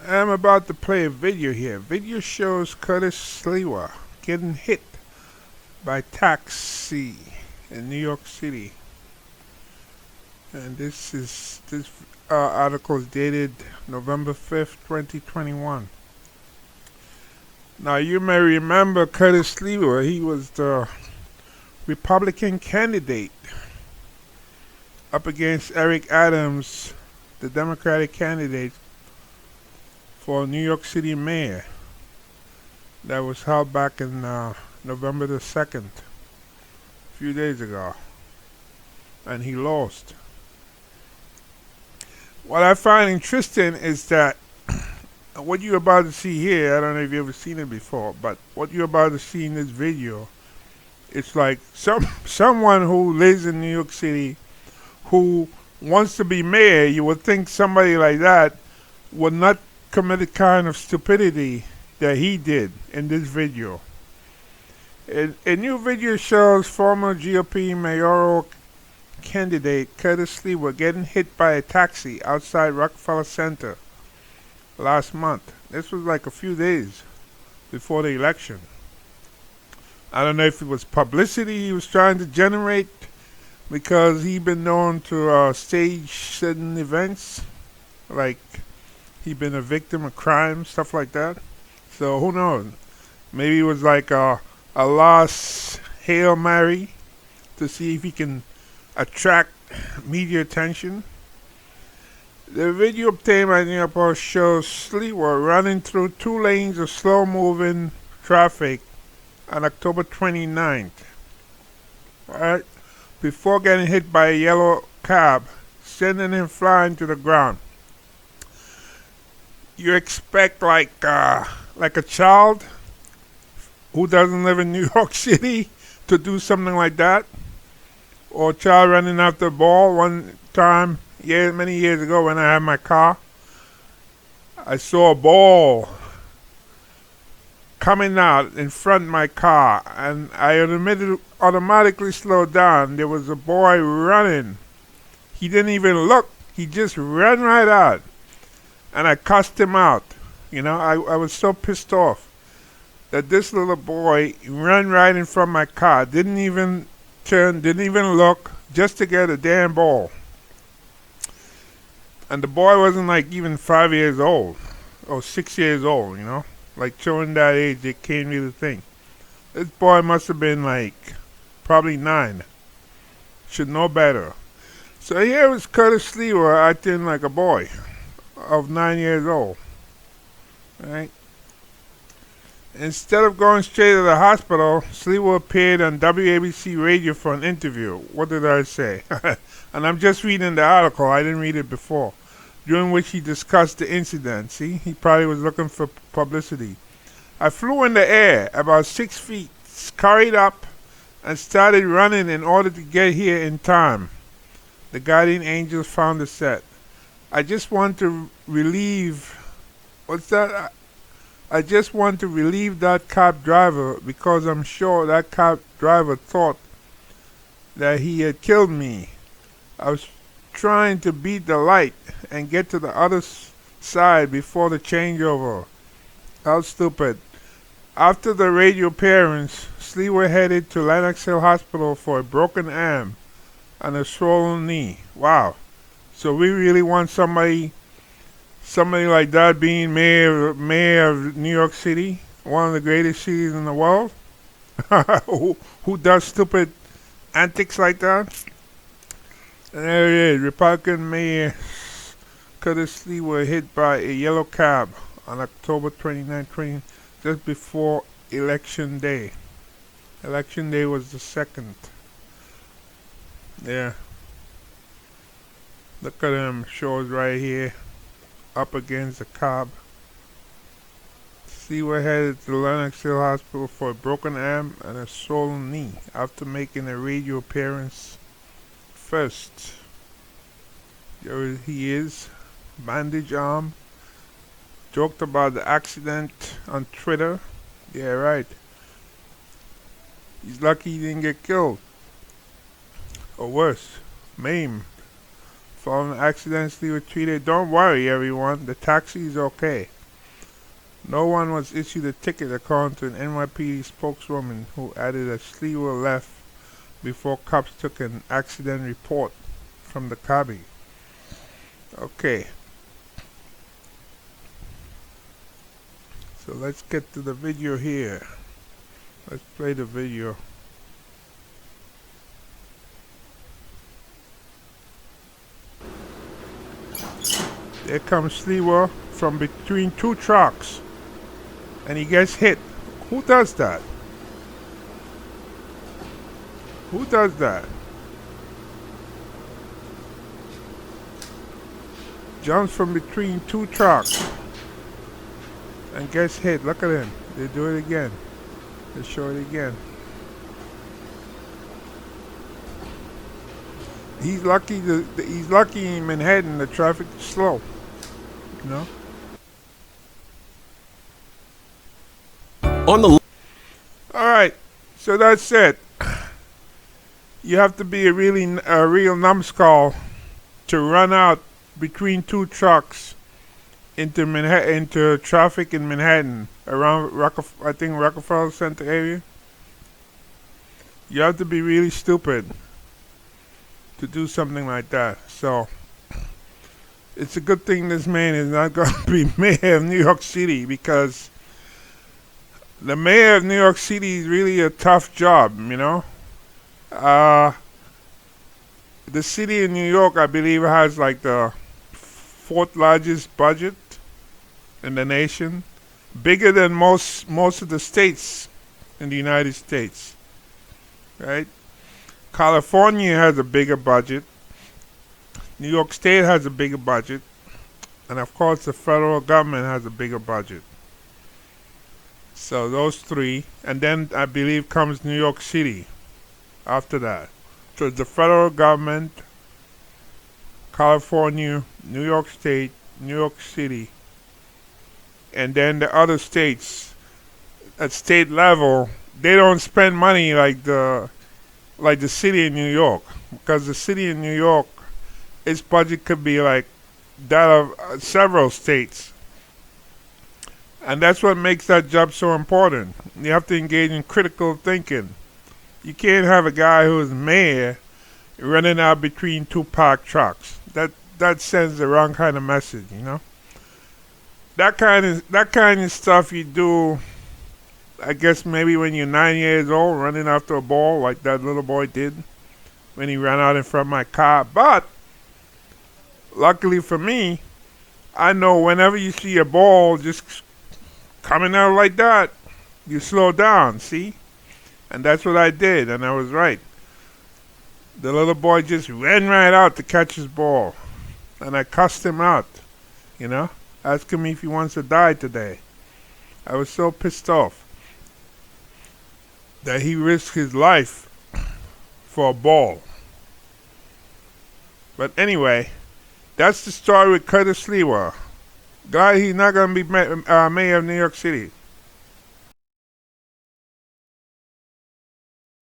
I'm about to play a video here. Video shows Curtis Sliwa getting hit by taxi in New York City. And this article is dated November 5th, 2021. Now you may remember Curtis Sliwa. He was the Republican candidate up against Eric Adams, the Democratic candidate for New York City mayor. That was held back in November the 2nd, a few days ago. And he lost. What I find interesting is that what you're about to see here, I don't know if you've ever seen it before, but what you're about to see in this video, it's like someone who lives in New York City who wants to be mayor. You would think somebody like that would not commit the kind of stupidity that he did in this video. A new video shows former GOP mayoral candidate Curtis Sliwa getting hit by a taxi outside Rockefeller Center last month. This was like a few days before the election. I don't know if it was publicity he was trying to generate because he'd been known to stage certain events, like he'd been a victim of crime, stuff like that. So who knows? Maybe it was like a last Hail Mary to see if he can attract media attention. The video obtained by New York Post shows Sliwa running through 2 lanes of slow-moving traffic on October 29th. Alright? Before getting hit by a yellow cab, sending him flying to the ground. You expect like a child who doesn't live in New York City to do something like that? Or a child running after a ball. One time, many years ago when I had my car, I saw a ball coming out in front of my car, and I automatically slowed down. There was a boy running. He didn't even look. He just ran right out. And I cussed him out. You know, I was so pissed off that this little boy ran right in front of my car. Didn't even turn, didn't even look, just to get a damn ball. And the boy wasn't like even 5 years old or 6 years old, you know. Like showing that age, they can't really think. This boy must have been like probably 9. Should know better. So here was Curtis Sliwa acting like a boy of 9 years old. Right? Instead of going straight to the hospital, Sliwa appeared on WABC radio for an interview. What did I say? And I'm just reading the article. I didn't read it before. During which he discussed the incident. See, he probably was looking for publicity. I flew in the air about 6 feet, scurried up, and started running in order to get here in time. The guardian angels found the set. I just want to relieve... What's that? I just want to relieve that cab driver because I'm sure that cab driver thought that he had killed me. I was trying to beat the light and get to the other side before the changeover. How stupid. After the radio appearance, Sliwa headed to Lenox Hill Hospital for a broken arm and a swollen knee. Wow. So we really want somebody like that being mayor of New York City, one of the greatest cities in the world, who does stupid antics like that. And there it is, Republican Mayor Curtis Sliwa hit by a yellow cab on October 29, just before Election Day. Election Day was the 2nd. Yeah. Look at him, shows right here. Up against the cab. Sliwa headed to Lenox Hill Hospital for a broken arm and a swollen knee after making a radio appearance first. There he is, bandage arm. Joked about the accident on Twitter. Yeah, right. He's lucky he didn't get killed. Or worse, maimed. Following the accident, Sliwa tweeted, "Don't worry everyone, the taxi is okay." No one was issued a ticket, according to an NYPD spokeswoman who added that Sliwa left before cops took an accident report from the cabbie. Okay. So let's get to the video here. Let's play the video. There comes Sliwa from between two trucks, and he gets hit. Who does that? Who does that? Jumps from between two trucks and gets hit. Look at him. They do it again. They show it again. He's lucky. He's lucky in Manhattan. The traffic is slow. You know. On the All right. So that's it. You have to be a real numbskull to run out between two trucks into traffic in Manhattan around Rockefeller Center area. You have to be really stupid to do something like that. So it's a good thing this man is not going to be mayor of New York City, because the mayor of New York City is really a tough job, you know. The city of New York, I believe, has like the fourth largest budget in the nation, bigger than most of the states in the United States, right? California has a bigger budget. New York State has a bigger budget. And of course the federal government has a bigger budget. So those three. And then I believe comes New York City after that. So the federal government, California, New York State, New York City, and then the other states at state level, they don't spend money like the city of New York, because the city of New York, its budget could be like that of several states. And that's what makes that job so important. You have to engage in critical thinking. You can't have a guy who is mayor running out between two parked trucks. That sends the wrong kind of message, you know. That kind of stuff you do, I guess maybe when you're 9 years old, running after a ball like that little boy did when he ran out in front of my car. But luckily for me, I know whenever you see a ball just coming out like that, you slow down, see? And that's what I did, and I was right. The little boy just ran right out to catch his ball, and I cussed him out, you know, asking me if he wants to die today. I was so pissed off that he risked his life for a ball. But anyway, that's the story with Curtis Sliwa. Glad he's not going to be mayor of New York City.